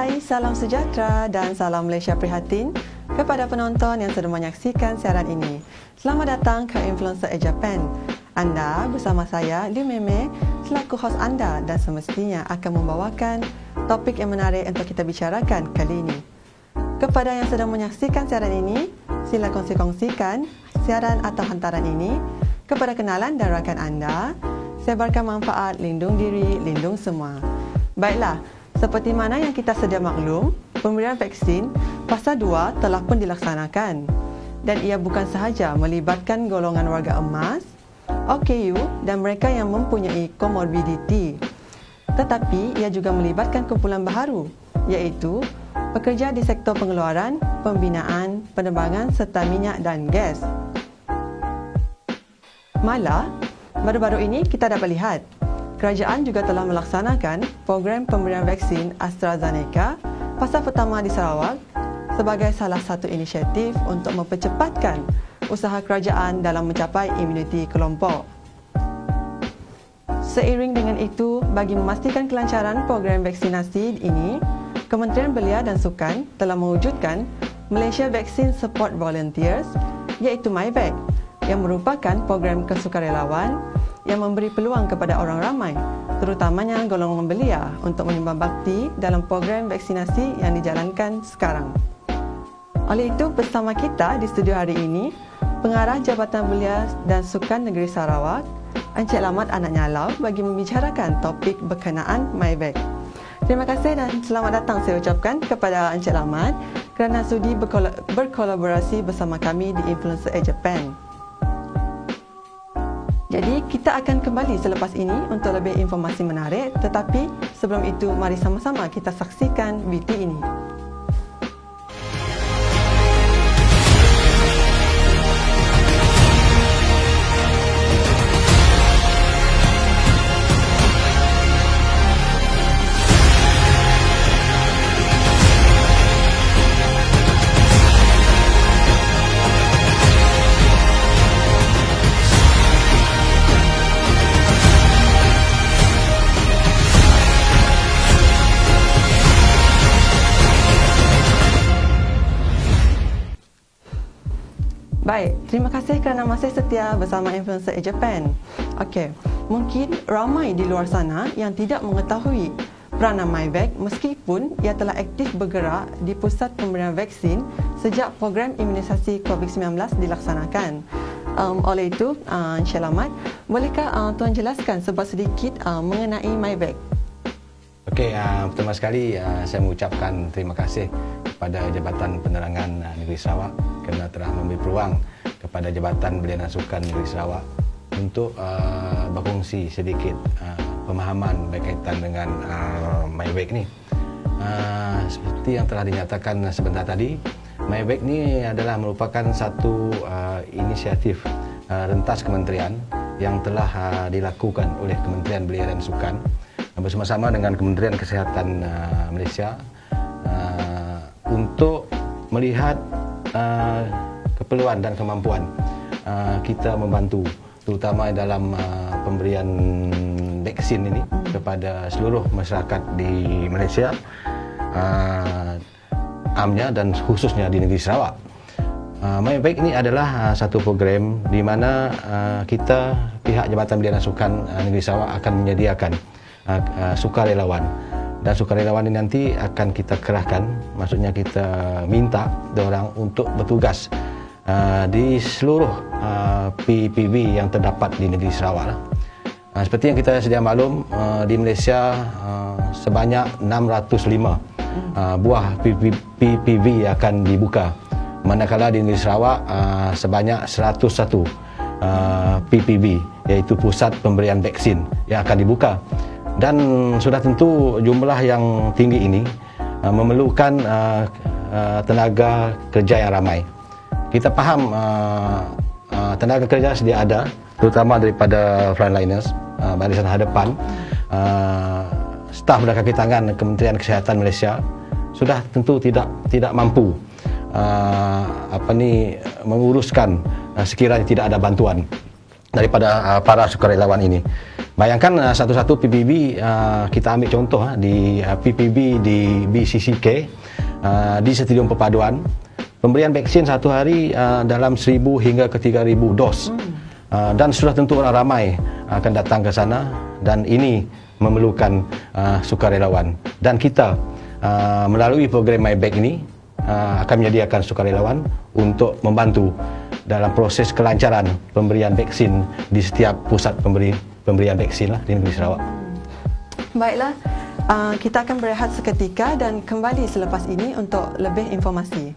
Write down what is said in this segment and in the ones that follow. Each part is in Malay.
Hai, salam sejahtera dan salam Malaysia prihatin kepada penonton yang sedang menyaksikan siaran ini. Selamat datang ke Influencer Japan. Anda bersama saya, Liu Meme, selaku hos anda dan semestinya akan membawakan topik yang menarik untuk kita bicarakan kali ini. Kepada yang sedang menyaksikan siaran ini, sila kongsi-kongsikan siaran atau hantaran ini kepada kenalan dan rakan anda. Sebarkan manfaat, lindung diri, lindung semua. Baiklah, seperti mana yang kita sedia maklum, pemberian vaksin fasa 2 telah pun dilaksanakan dan ia bukan sahaja melibatkan golongan warga emas, OKU dan mereka yang mempunyai komorbiditi, tetapi ia juga melibatkan kumpulan baharu iaitu pekerja di sektor pengeluaran, pembinaan, penerbangan serta minyak dan gas. Malah, baru-baru ini kita dapat lihat kerajaan juga telah melaksanakan program pemberian vaksin AstraZeneca fasa pertama di Sarawak sebagai salah satu inisiatif untuk mempercepatkan usaha kerajaan dalam mencapai imuniti kelompok. Seiring dengan itu, bagi memastikan kelancaran program vaksinasi ini, Kementerian Belia dan Sukan telah mewujudkan Malaysia Vaccine Support Volunteers iaitu MyVac yang merupakan program kesukarelawan yang memberi peluang kepada orang ramai, terutamanya golongan belia untuk menyumbang bakti dalam program vaksinasi yang dijalankan sekarang. Oleh itu, bersama kita di studio hari ini, Pengarah Jabatan Belia dan Sukan Negeri Sarawak, Encik Lamat Anak Nyalau bagi membicarakan topik berkenaan MyVac. Terima kasih dan selamat datang saya ucapkan kepada Encik Lamat kerana sudi berkolaborasi bersama kami di Influencer Japan. Jadi, kita akan kembali selepas ini untuk lebih informasi menarik, tetapi sebelum itu, mari sama-sama kita saksikan VT ini. Baik, terima kasih kerana masih setia bersama Influencer Japan. Okey, mungkin ramai di luar sana yang tidak mengetahui peranan MyVac meskipun ia telah aktif bergerak di pusat pemberian vaksin sejak program imunisasi COVID-19 dilaksanakan. Oleh itu, Encik Lamat, bolehkah Tuan jelaskan sebab sedikit mengenai MyVac? Okey, pertama sekali saya mengucapkan terima kasih kepada Jabatan Penerangan Negeri Sarawak kerana telah memberi peluang kepada Jabatan Belia dan Sukan Negeri Sarawak untuk berkongsi sedikit pemahaman berkaitan dengan MyVac ni. Seperti yang telah dinyatakan sebentar tadi, MyVac ni adalah merupakan satu inisiatif rentas kementerian yang telah dilakukan oleh Kementerian Belia dan Sukan bersama-sama dengan Kementerian Kesihatan Malaysia untuk melihat keperluan dan kemampuan kita membantu terutama dalam pemberian vaksin ini kepada seluruh masyarakat di Malaysia, amnya dan khususnya di negeri Sarawak. MyVac ini adalah satu program di mana kita pihak Jabatan Belia dan Sukan Negeri Sarawak akan menyediakan sukarelawan. Dan sukarelawan ini nanti akan kita kerahkan, maksudnya kita minta diorang untuk bertugas di seluruh PPV yang terdapat di negeri Sarawak. Seperti yang kita sedia maklum, di Malaysia sebanyak 605 buah PPV akan dibuka, manakala di negeri Sarawak sebanyak 101 PPV, iaitu pusat pemberian vaksin yang akan dibuka. Dan sudah tentu jumlah yang tinggi ini memerlukan tenaga kerja yang ramai. Kita faham tenaga kerja sedia ada, terutama daripada frontliners, barisan hadapan, staf dan kaki tangan Kementerian Kesihatan Malaysia sudah tentu tidak mampu menguruskan sekiranya tidak ada bantuan daripada para sukarelawan ini. Bayangkan satu-satu PPB, kita ambil contoh di PPB di BCCK, di Stadium Perpaduan, pemberian vaksin satu hari dalam 1,000 hingga ke 3,000 dos. Dan sudah tentu orang ramai akan datang ke sana, dan ini memerlukan sukarelawan. Dan kita melalui program MyBag ini akan menyediakan sukarelawan untuk membantu dalam proses kelancaran pemberian vaksin di setiap pusat pemberian vaksin di negeri Sarawak. Baiklah, kita akan berehat seketika dan kembali selepas ini untuk lebih informasi.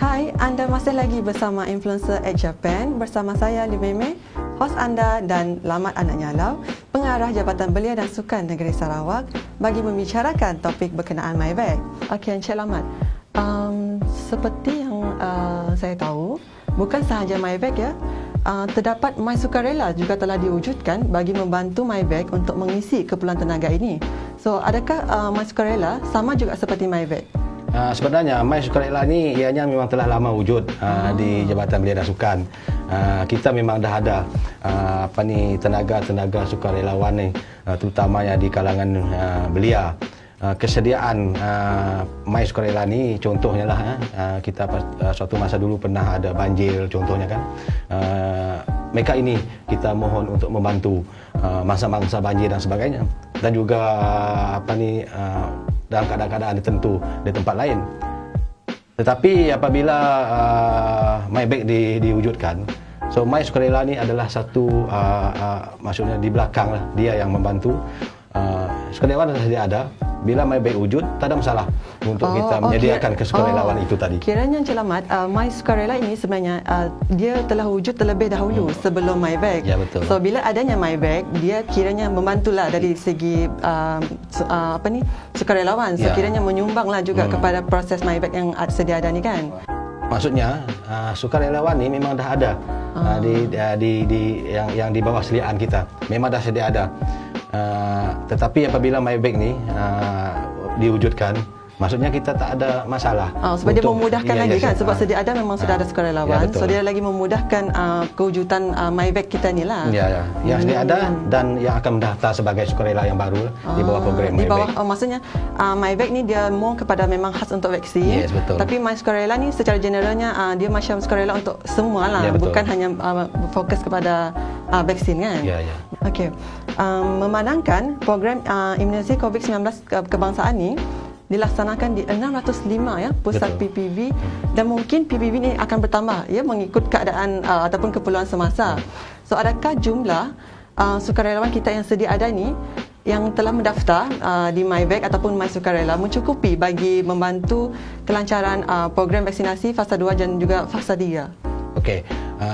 Hai, anda masih lagi bersama Influencer at Japan bersama saya Limeme, hos anda, dan Lamat Anak Nyalau, pengarah Jabatan Belia dan Sukan Negeri Sarawak, bagi membicarakan topik berkenaan MyBag. Okey, Encik Lamat, seperti yang saya tahu, bukan sahaja MyBag ya, terdapat MySukarela juga telah diwujudkan bagi membantu MyBag untuk mengisi keperluan tenaga ini. So, adakah MySukarela sama juga seperti MyBag? Sebenarnya MySukarela ni ianya memang telah lama wujud di Jabatan Belia dan Sukan. Kita memang dah ada tenaga-tenaga sukarelawan ni, terutamanya di kalangan belia. Kesediaan MySukarela ni contohnya lah, kita suatu masa dulu pernah ada banjir contohnya kan. Mereka ini kita mohon untuk membantu masa-masa banjir dan sebagainya, dan juga dalam keadaan-keadaan tertentu di tempat lain. Tetapi apabila MyBag diwujudkan, so MySukarela ni adalah satu maksudnya di belakang lah, dia yang membantu. Sukarelawan saja ada. Bila MyBag wujud, tak ada masalah untuk kita menyediakan kesukarelawan itu tadi. Kiranya Encik Lamat, MySukarela ini sebenarnya dia telah wujud terlebih dahulu sebelum MyBag. Ya, betul. So bila adanya MyBag, dia kiranya membantulah dari segi sukarelawan. So kiranya menyumbanglah juga kepada proses MyBag yang sedia ada ni kan. Maksudnya sukarelawan ni memang dah ada yang di bawah seliaan kita. Memang dah sedia ada. Tetapi apabila MyBag ni diwujudkan, maksudnya kita tak ada masalah. Sebab dia memudahkan lagi kan, sebab sedia ada memang sudah ada sukarelawan. Ya, so dia lagi memudahkan kewujudan MyBag kita ni lah. Ya. Yang sedia ada dan yang akan mendaftar sebagai sukarela yang baru di bawah program MyBag. Di bawah, maksudnya MyBag ni dia more kepada memang khas untuk vaksin. Yes, betul. Tapi MySukarela ni secara generalnya dia macam sukarela untuk semua lah. Ya, bukan hanya fokus kepada vaksin kan. Ya. Okey. Memandangkan program imunisasi COVID-19 kebangsaan ni dilaksanakan di 605 ya pusat PPB, dan mungkin PPB ni akan bertambah ya mengikut keadaan ataupun keperluan semasa. So adakah jumlah sukarelawan kita yang sedia ada ni yang telah mendaftar di MyVac ataupun My Sukarela mencukupi bagi membantu kelancaran program vaksinasi fasa 2 dan juga fasa 3? Okey,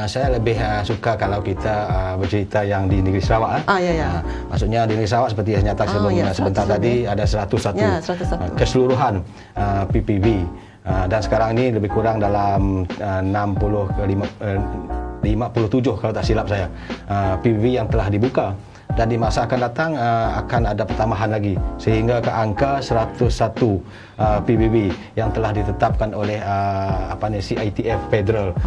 saya lebih suka kalau kita bercerita yang di negeri Sarawak. Ya. Maksudnya di negeri Sarawak seperti yang nyata sebentar tadi ada 101 keseluruhan PPV. Dan sekarang ini lebih kurang dalam 60 ke 57 kalau tak silap saya PPV yang telah dibuka, dan di masa akan datang akan ada pertambahan lagi sehingga ke angka 101 PPV yang telah ditetapkan oleh CITF Federal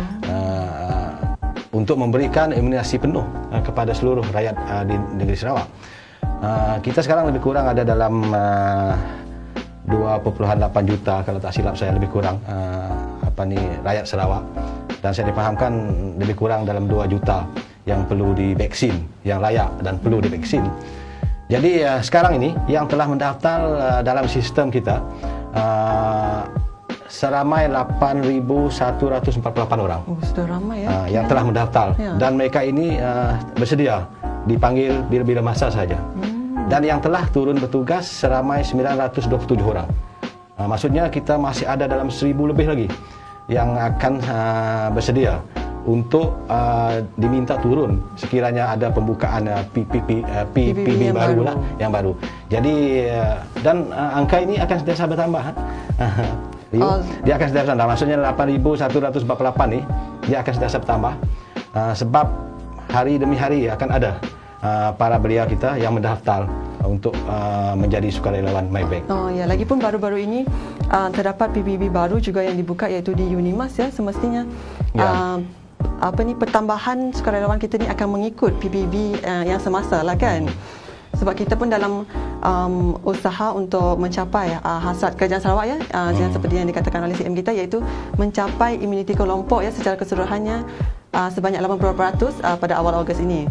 untuk memberikan imunisasi penuh kepada seluruh rakyat di negeri Sarawak. Kita sekarang lebih kurang ada dalam 2.8 juta kalau tak silap saya lebih kurang rakyat Sarawak, dan saya difahamkan lebih kurang dalam 2 juta yang perlu divaksin, yang layak dan perlu divaksin. Jadi sekarang ini yang telah mendaftar dalam sistem kita seramai 8,148 orang. Sudah ramai ya. Yang telah mendaftar dan mereka ini bersedia dipanggil bila-bila masa saja. Dan yang telah turun bertugas seramai 927 orang. Maksudnya kita masih ada dalam 1,000 lebih lagi yang akan bersedia untuk diminta turun sekiranya ada pembukaan PPV baru yang baru. Jadi dan angka ini akan sentiasa bertambah. Dia akan sentiasa bertambah. Maksudnya 8,148 ni dia akan sentiasa bertambah sebab hari demi hari akan ada para belia kita yang mendaftar untuk menjadi sukarelawan MyVac. Ya, lagipun baru-baru ini terdapat PPV baru juga yang dibuka iaitu di Unimas ya, semestinya pertambahan sukarelawan kita ni akan mengikut PPV yang semasa lah kan. Sebab kita pun dalam usaha untuk mencapai hasrat Kerajaan Sarawak ya, yang seperti yang dikatakan oleh CM kita, iaitu mencapai imuniti kelompok ya secara keseluruhannya sebanyak 80% pada awal Ogos ini.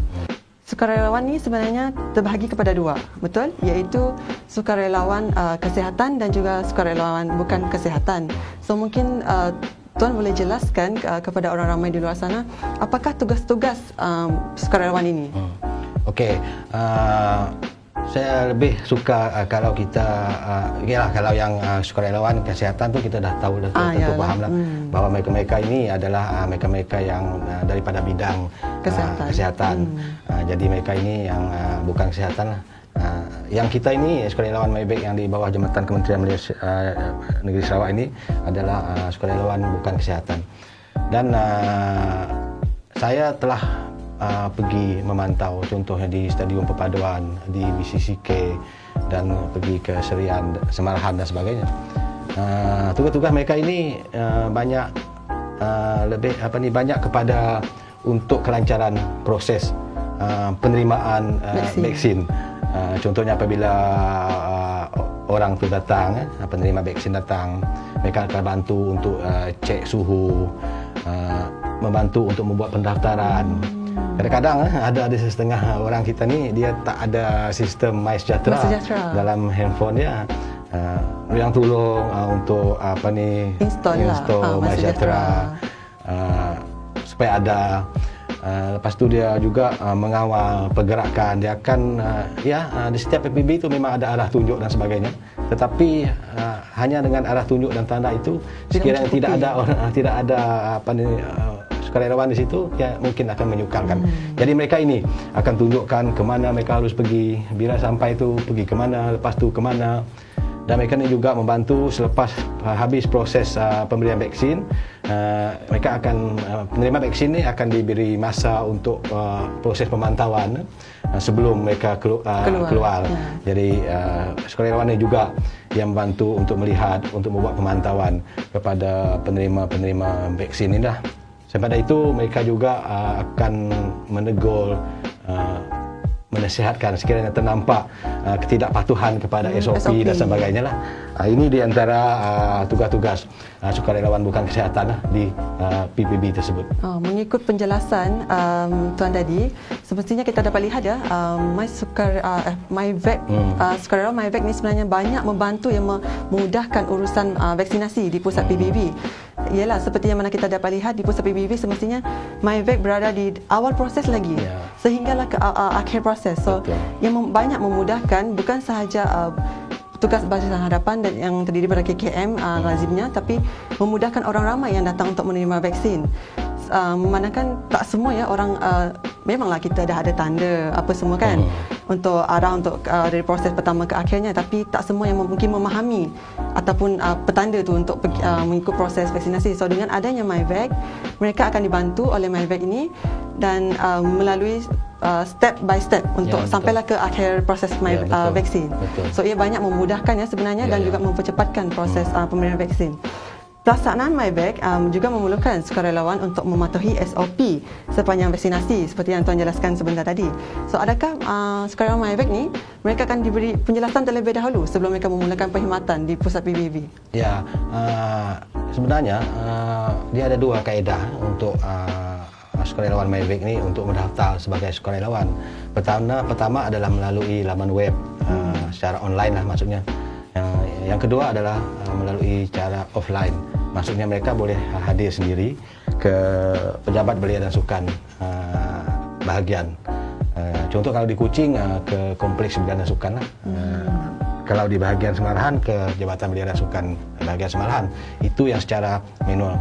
Sukarelawan ni sebenarnya terbahagi kepada dua, betul? Iaitu sukarelawan kesihatan dan juga sukarelawan bukan kesihatan. So mungkin Tuan boleh jelaskan kepada orang ramai di luar sana apakah tugas-tugas sukarelawan ini? Okey, saya lebih suka kalau kita kalau yang sukarelawan kesihatan tu kita dah tahu tentu fahamlah bahawa mereka-mereka ini adalah mereka-mereka yang daripada bidang kesihatan. Jadi mereka ini yang bukan kesihatan lah. Yang kita ini sukarelawan MyVac yang di bawah jambatan Kementerian Negeri Sarawak ini adalah sukarelawan bukan kesihatan. Dan saya telah pergi memantau contohnya di Stadium Perpaduan, di BCCK dan pergi ke Serian, Semarahan dan sebagainya. Tugas-tugas mereka ini banyak banyak kepada untuk kelancaran proses penerimaan vaksin. Contohnya apabila orang tu datang, penerima vaksin datang, mereka akan bantu untuk cek suhu, membantu untuk membuat pendaftaran. Kadang-kadang ada setengah orang kita ni dia tak ada sistem MySejahtera dalam handphone dia. Yang tolong untuk install MySejahtera supaya ada. Lepas tu dia juga mengawal pergerakan. Dia akan di setiap PPV itu memang ada arah tunjuk dan sebagainya. Tetapi hanya dengan arah tunjuk dan tanda itu sekiranya tidak ada sukarelawan di situ, ya mungkin akan menyukarkan. Jadi mereka ini akan tunjukkan ke mana mereka harus pergi, bila sampai itu pergi ke mana, lepas tu ke mana. Dan mereka ini juga membantu selepas habis proses pemberian vaksin, mereka akan penerima vaksin ini akan diberi masa untuk proses pemantauan sebelum mereka keluar. Jadi sukarelawan ini juga yang membantu untuk melihat, untuk membuat pemantauan kepada penerima-penerima vaksin ini dah. Selepas itu mereka juga akan menegur, menasihatkan sekiranya ternampak ketidakpatuhan kepada SOP dan sebagainya lah. Ini di antara tugas-tugas sukarelawan bukan kesihatan lah di PPV tersebut. Mengikut penjelasan Tuan tadi, semestinya kita dapat lihat ya, MyVac, sukarelawan MyVac ni sebenarnya banyak membantu yang memudahkan urusan vaksinasi di pusat PPV. ialah seperti yang mana kita dapat lihat di pusat PBB, semestinya MyVac berada di awal proses lagi, sehinggalah ke akhir proses. So yang banyak memudahkan bukan sahaja tugas barisan hadapan dan yang terdiri pada KKM lazimnya, tapi memudahkan orang ramai yang datang untuk menerima vaksin. Memandangkan tak semua ya orang, memanglah kita dah ada tanda apa semua kan untuk arah untuk dari proses pertama ke akhirnya, tapi tak semua yang mungkin memahami ataupun petanda tu untuk mengikut proses vaksinasi. So dengan adanya MyVac, mereka akan dibantu oleh MyVac ini dan melalui step by step untuk sampailah ke akhir proses vaksin. So ia banyak memudahkan ya sebenarnya dan juga mempercepatkan proses pemberian vaksin. Pelaksanaan MyVac juga memerlukan sukarelawan untuk mematuhi SOP sepanjang vaksinasi seperti yang Tuan jelaskan sebentar tadi. So adakah sukarelawan MyVac ni mereka akan diberi penjelasan terlebih dahulu sebelum mereka memulakan perkhidmatan di pusat PBB? Ya, sebenarnya dia ada dua kaedah untuk sukarelawan MyVac ni untuk mendaftar sebagai sukarelawan. Pertama adalah melalui laman web secara online lah maksudnya. Yang kedua adalah melalui cara offline. Maksudnya mereka boleh hadir sendiri ke pejabat belia dan sukan bahagian. Contoh kalau di Kuching ke kompleks belia dan sukan lah. Kalau di bahagian Semarahan ke Jabatan Belia dan Sukan bahagian Semarahan. Itu yang secara manual.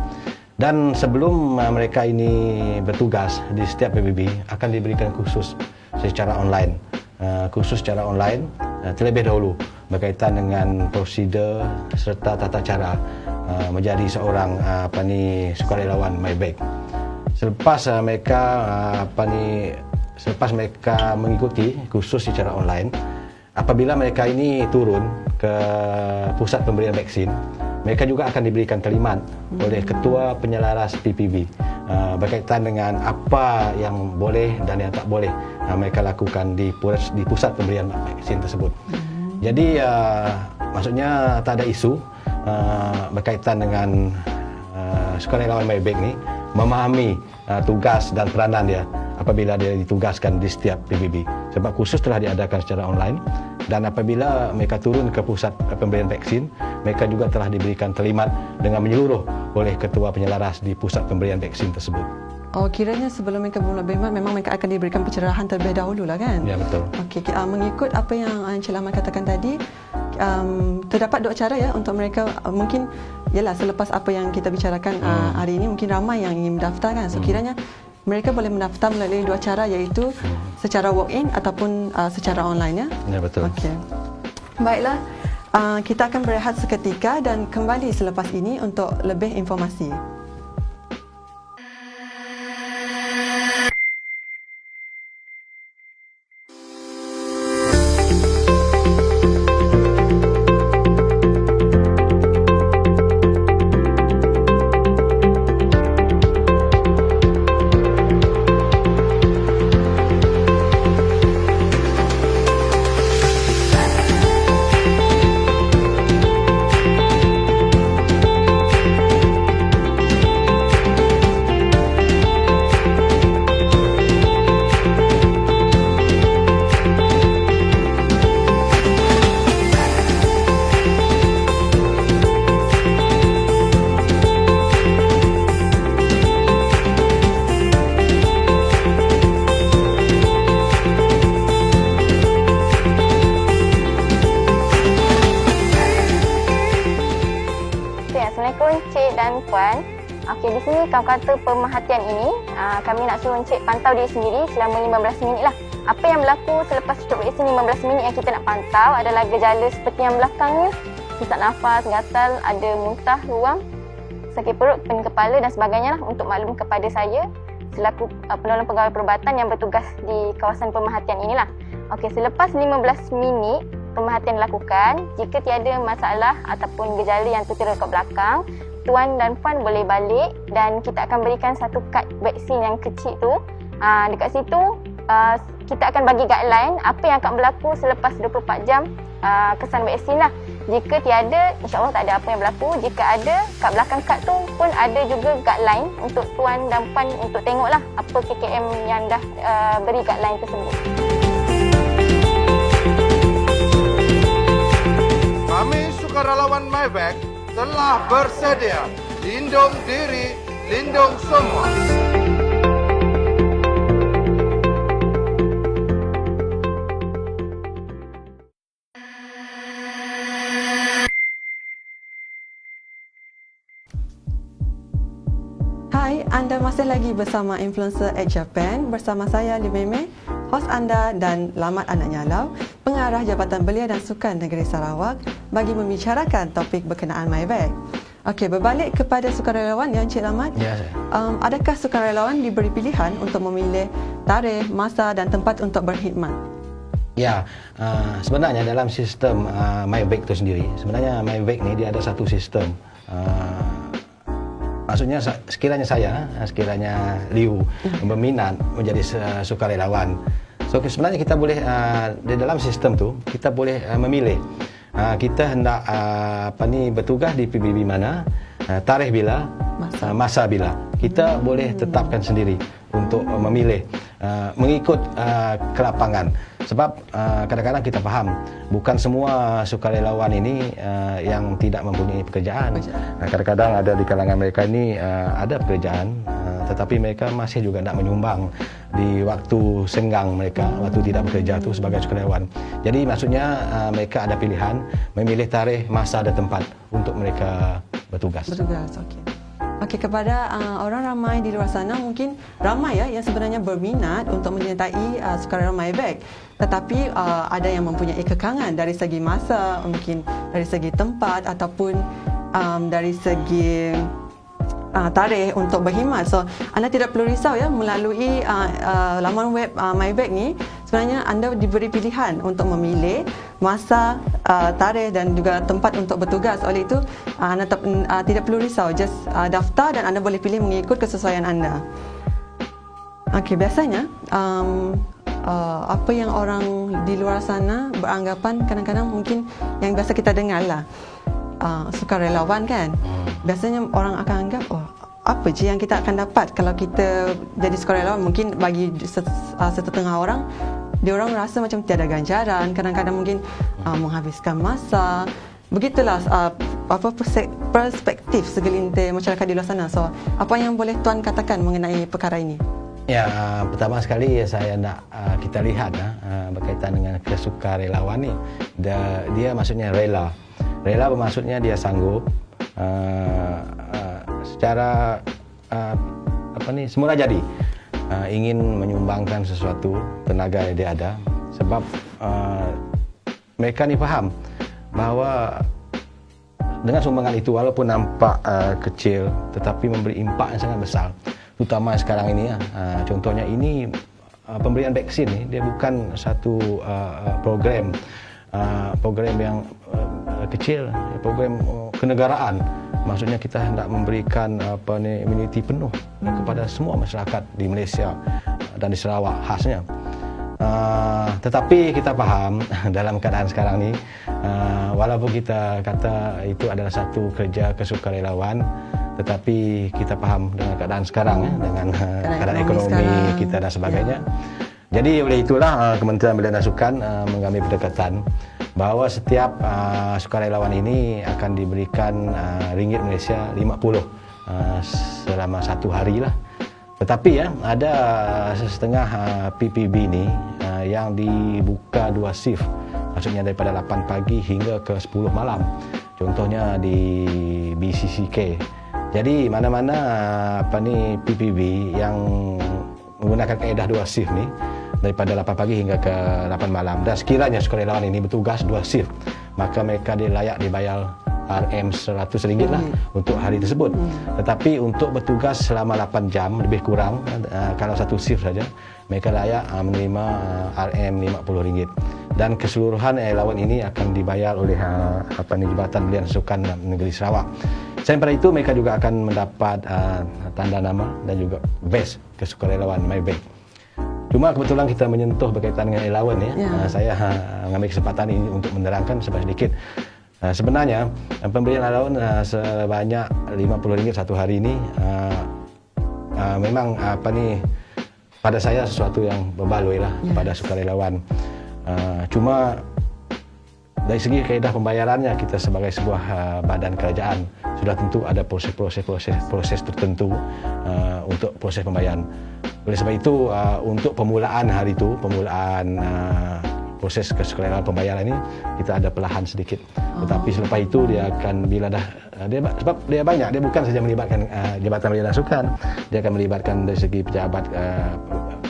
Dan sebelum mereka ini bertugas di setiap PBB akan diberikan kursus secara online. Kursus secara online terlebih dahulu berkaitan dengan prosedur serta tata cara menjadi seorang sukarelawan MyVac. Selepas mereka mengikuti kursus secara online, apabila mereka ini turun ke pusat pemberian vaksin, mereka juga akan diberikan talimat oleh ketua penyelaras PPB berkaitan dengan apa yang boleh dan yang tak boleh mereka lakukan di pusat pemberian vaksin tersebut. Jadi maksudnya tak ada isu berkaitan dengan sukarelawan MyVac ni memahami tugas dan peranan dia apabila dia ditugaskan di setiap PBB. Sebab kursus telah diadakan secara online dan apabila mereka turun ke pusat pemberian vaksin, mereka juga telah diberikan talimat dengan menyeluruh oleh ketua penyelaras di pusat pemberian vaksin tersebut. Oh, kiranya sebelum mereka bermula berkhidmat memang mereka akan diberikan pencerahan terlebih dahulu lah kan? Ya, betul. Okey, mengikut apa yang Encik Lahman katakan tadi, terdapat dua cara ya untuk mereka, mungkin ialah selepas apa yang kita bicarakan hari ini, mungkin ramai yang ingin mendaftar kan. So kiranya mereka boleh mendaftar melalui dua cara, iaitu secara walk-in ataupun secara online ya. Ya, betul. Okey. Baiklah, kita akan berehat seketika dan kembali selepas ini untuk lebih informasi. Puan. Okey, di sini kata pemerhatian ini kami nak suruh Encik pantau diri sendiri selama 15 minit lah. Apa yang berlaku selepas cucuk vaksin 15 minit yang kita nak pantau adalah gejala seperti yang belakangnya, sesak nafas, gatal, ada muntah, ruam, sakit perut, pening kepala dan sebagainya lah, untuk maklum kepada saya selaku penolong pegawai perubatan yang bertugas di kawasan pemerhatian inilah. Okey, selepas 15 minit pemerhatian dilakukan, jika tiada masalah ataupun gejala yang tertera kat belakang, Tuan dan Puan boleh balik dan kita akan berikan satu kad vaksin yang kecil tu. Dekat situ kita akan bagi guideline apa yang akan berlaku selepas 24 jam kesan vaksin lah. Jika tiada, insyaAllah tak ada apa yang berlaku. Jika ada, kat belakang kad tu pun ada juga guideline untuk Tuan dan Puan untuk tengoklah apa KKM yang dah beri guideline tersebut. Kami sukarelawan MyVac telah bersedia Lindung diri, lindung semua. Hai, anda masih lagi bersama Influencer at Japan bersama saya Limeme, hos anda dan Lamat Anak Nyalau, pengarah Jabatan Belia dan Sukan Negeri Sarawak bagi membicarakan topik berkenaan MyBag. Okey, berbalik kepada sukarelawan ya Encik Lamat. Ya, saya. Adakah sukarelawan diberi pilihan untuk memilih tarikh, masa dan tempat untuk berkhidmat? Ya, sebenarnya dalam sistem MyBag itu sendiri, sebenarnya MyBag ni dia ada satu sistem. Maksudnya sekiranya Liu berminat menjadi sukarelawan, so sebenarnya kita boleh di dalam sistem tu kita boleh memilih kita hendak bertugas di PBB mana, tarikh bila, masa bila. Kita boleh tetapkan sendiri untuk memilih mengikut kelapangan. Sebab kadang-kadang kita faham bukan semua sukarelawan ini yang tidak mempunyai pekerjaan. Kadang-kadang ada di kalangan mereka ini ada pekerjaan, tetapi mereka masih juga nak menyumbang di waktu senggang mereka, waktu tidak bekerja itu sebagai sukarelawan. Jadi maksudnya mereka ada pilihan memilih tarikh, masa dan tempat untuk mereka bertugas. Okey. Okey, kepada orang ramai di luar sana, mungkin ramai ya yang sebenarnya berminat untuk menyertai sukarelawan MyBag. Tetapi ada yang mempunyai kekangan dari segi masa, mungkin dari segi tempat ataupun dari segi tarikh untuk berkhidmat. So, anda tidak perlu risau ya, melalui laman web MyBag ni sebenarnya anda diberi pilihan untuk memilih masa, tarikh dan juga tempat untuk bertugas. Oleh itu, anda tidak perlu risau, just daftar dan anda boleh pilih mengikut kesesuaian anda. Okey, biasanya apa yang orang di luar sana beranggapan, kadang-kadang mungkin yang biasa kita dengar lah, sukarelawan kan, biasanya orang akan anggap, oh, apa je yang kita akan dapat kalau kita jadi sukarelawan. Mungkin bagi setengah orang, dia orang rasa macam tiada ganjaran, kadang-kadang mungkin menghabiskan masa. Begitulah perspektif segelintir masyarakat di luar sana. So, apa yang boleh Tuan katakan mengenai perkara ini? Ya, pertama sekali saya nak kita lihat berkaitan dengan kesukarelawan ni. Dia maksudnya rela. Rela bermaksudnya dia sanggup secara semula jadi ingin menyumbangkan sesuatu tenaga yang dia ada, sebab mereka ni faham bahawa dengan sumbangan itu walaupun nampak kecil tetapi memberi impak yang sangat besar, terutama sekarang ini. Contohnya ini pemberian vaksin ni dia bukan satu program yang kecil, program kenegaraan. Maksudnya kita hendak memberikan immunity penuh kepada semua masyarakat di Malaysia dan di Sarawak khasnya. Tetapi kita faham dalam keadaan sekarang ni, walaupun kita kata itu adalah satu kerja kesukarelawan, tetapi kita faham dengan keadaan sekarang, dengan keadaan ekonomi kita dan sebagainya. Jadi oleh itulah Kementerian Belia dan Sukan mengambil pendekatan bahawa setiap sukarelawan ini akan diberikan ringgit Malaysia 50 selama satu hari lah. Tetapi ya, ada setengah PPB ni yang dibuka 2 shift, maksudnya daripada 8 pagi hingga ke 10 malam. Contohnya di BCCK. Jadi mana-mana PPB yang menggunakan kaedah 2 shift ni, daripada 8 pagi hingga ke 8 malam, dan sekiranya sukarelawan ini bertugas 2 shift, maka mereka layak dibayar RM RM100 lah untuk hari tersebut. Tetapi untuk bertugas selama 8 jam lebih kurang, kalau satu shift saja, mereka layak menerima RM50. Dan keseluruhan relawan ini akan dibayar oleh Jabatan Belia dan Sukan Negeri Sarawak. Selain daripada itu, mereka juga akan mendapat tanda nama dan juga badge kesukarelawan MyBag. Cuma kebetulan kita menyentuh berkaitan dengan relawan ya. Saya mengambil kesempatan ini untuk menerangkan sedikit. Sebenarnya pemberian relawan sebanyak RM50 satu hari ini memang pada saya sesuatu yang berbaloi lah pada sukarelawan. Cuma Dari segi kaedah pembayarannya, kita sebagai sebuah badan kerajaan sudah tentu ada proses tertentu untuk proses pembayaran. Oleh sebab itu, untuk permulaan hari itu, proses kesukarelawan pembayaran ini, kita ada perlahan sedikit. Tetapi selepas itu dia akan, bila dah sebab dia banyak, dia bukan saja melibatkan Jabatan Belia dan Sukan, dia akan melibatkan dari segi pejabat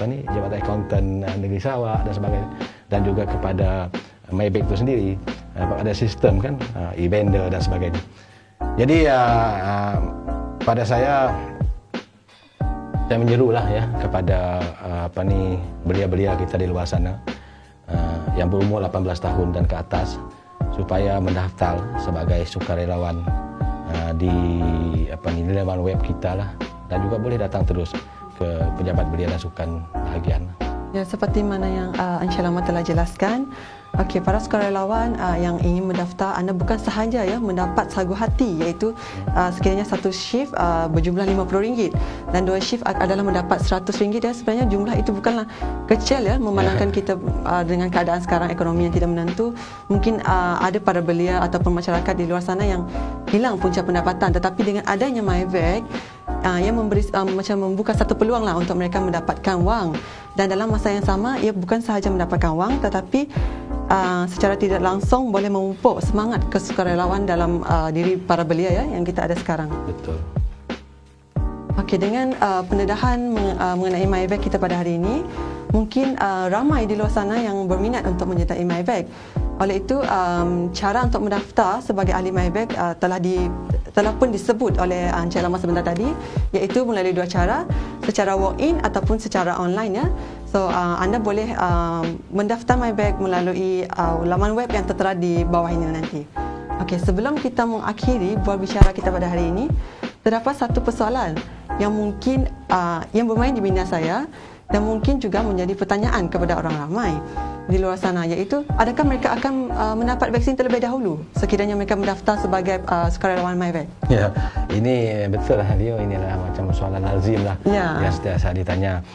Jabatan Akauntan Negeri Sarawak dan sebagainya, dan juga kepada MyBank itu sendiri. Ada sistem kan, e-vendor dan sebagainya. Jadi pada saya menyerulah ya kepada belia-belia kita di luar sana yang berumur 18 tahun dan ke atas supaya mendaftar sebagai sukarelawan di laman web kita lah, dan juga boleh datang terus ke Pejabat Belia dan Sukan bahagian. Ya, seperti mana yang Encik Lama telah jelaskan, okey, para sukarelawan yang ingin mendaftar, anda bukan sahaja ya mendapat sagu hati, iaitu sekiranya satu shift berjumlah RM50 dan dua shift adalah mendapat RM100 ya. Sebenarnya jumlah itu bukanlah kecil ya, memandangkan kita dengan keadaan sekarang ekonomi yang tidak menentu. Mungkin ada para belia ataupun masyarakat di luar sana yang hilang punca pendapatan, tetapi dengan adanya MyBank yang memberi macam membuka satu peluang lah untuk mereka mendapatkan wang, dan dalam masa yang sama ia bukan sahaja mendapatkan wang, tetapi secara tidak langsung boleh memupuk semangat kesukarelawan dalam diri para belia ya yang kita ada sekarang. Betul. Okey, dengan pendedahan mengenai MyBank kita pada hari ini, mungkin ramai di luar sana yang berminat untuk menyertai MyBank. Oleh itu, cara untuk mendaftar sebagai ahli MyBank telah pun disebut oleh Encik Lama sebentar tadi, iaitu melalui dua cara, secara walk-in ataupun secara online ya. So anda boleh mendaftar MyBank melalui laman web yang tertera di bawah ini nanti. Okey, sebelum kita mengakhiri bual bicara kita pada hari ini, terdapat satu persoalan yang mungkin yang bermain di minda saya dan mungkin juga menjadi pertanyaan kepada orang ramai di luar sana, iaitu adakah mereka akan mendapat vaksin terlebih dahulu sekiranya mereka mendaftar sebagai sukarelawan MyBank? Ya, ini betul lah dia, inilah macam soalan lazim lah yang setiap ditanya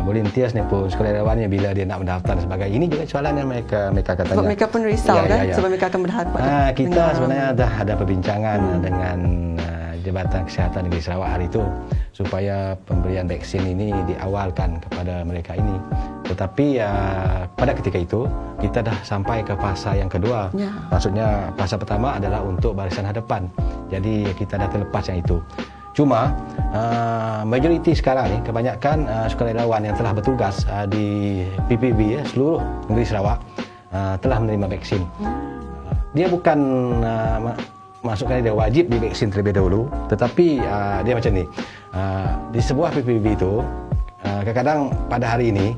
volunteers ni pun sukarelawannya bila dia nak mendaftar sebagai, ini juga soalan yang mereka katanya. Sebab mereka pun risau sebab mereka akan berhadapan. Kita sebenarnya dah ada perbincangan dengan Jabatan Kesihatan Negeri Sarawak hari itu supaya pemberian vaksin ini diawalkan kepada mereka ini. Tetapi pada ketika itu kita dah sampai ke fasa yang kedua. Maksudnya fasa pertama adalah untuk barisan hadapan. Jadi kita dah terlepas yang itu. Cuma majoriti sekarang ni, kebanyakan sukarelawan yang telah bertugas di PPB seluruh negeri Sarawak telah menerima vaksin. Dia bukan maksudnya dia wajib divaksin terlebih dahulu, tetapi dia macam ni, di sebuah PPB itu kadang-kadang pada hari ini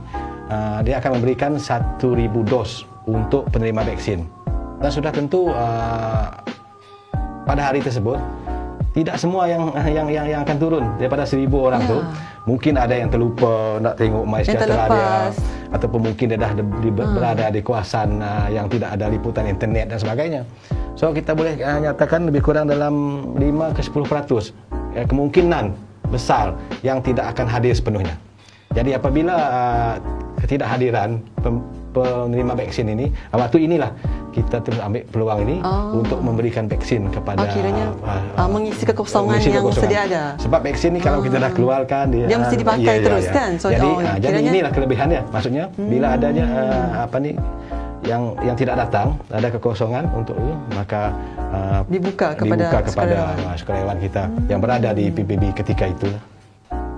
dia akan memberikan 1,000 dos untuk penerima vaksin, dan sudah tentu pada hari tersebut tidak semua yang akan turun daripada 1,000 orang tu. Mungkin ada yang terlupa nak tengok MySejahtera dia, ataupun mungkin dia dah berada di kawasan yang tidak ada liputan internet dan sebagainya. So kita boleh nyatakan lebih kurang dalam 5 ke 10% kemungkinan besar yang tidak akan hadir sepenuhnya. Jadi apabila ketidakhadiran penerima vaksin ini, waktu inilah kita terus ambil peluang ini untuk memberikan vaksin kepada mengisi kekosongan yang sedia ada. Sebab vaksin ni kalau kita dah keluarkan dia mesti dipakai terus kan. So, jadi inilah kelebihannya. Maksudnya bila adanya yang tidak datang, ada kekosongan untuk itu, maka dibuka kepada sukarelawan kita yang berada di PPB ketika itu.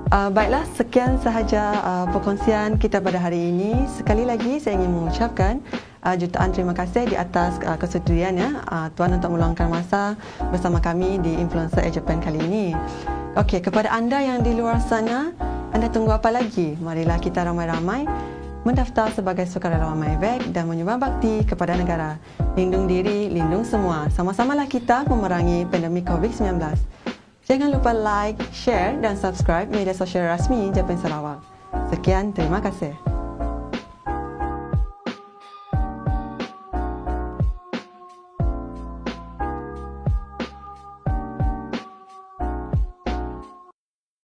Baiklah, sekian sahaja perkongsian kita pada hari ini. Sekali lagi saya ingin mengucapkan jutaan terima kasih di atas kesetujuannya Tuan untuk meluangkan masa bersama kami di Influencer Japan kali ini. Okey, kepada anda yang di luar sana, anda tunggu apa lagi? Marilah kita ramai-ramai mendaftar sebagai sukarelawan MyBank dan menyumbang bakti kepada negara. Lindung diri, lindung semua. Sama-samalah kita memerangi pandemik COVID-19. Jangan lupa like, share dan subscribe media sosial rasmi Japan Sarawak. Sekian, terima kasih.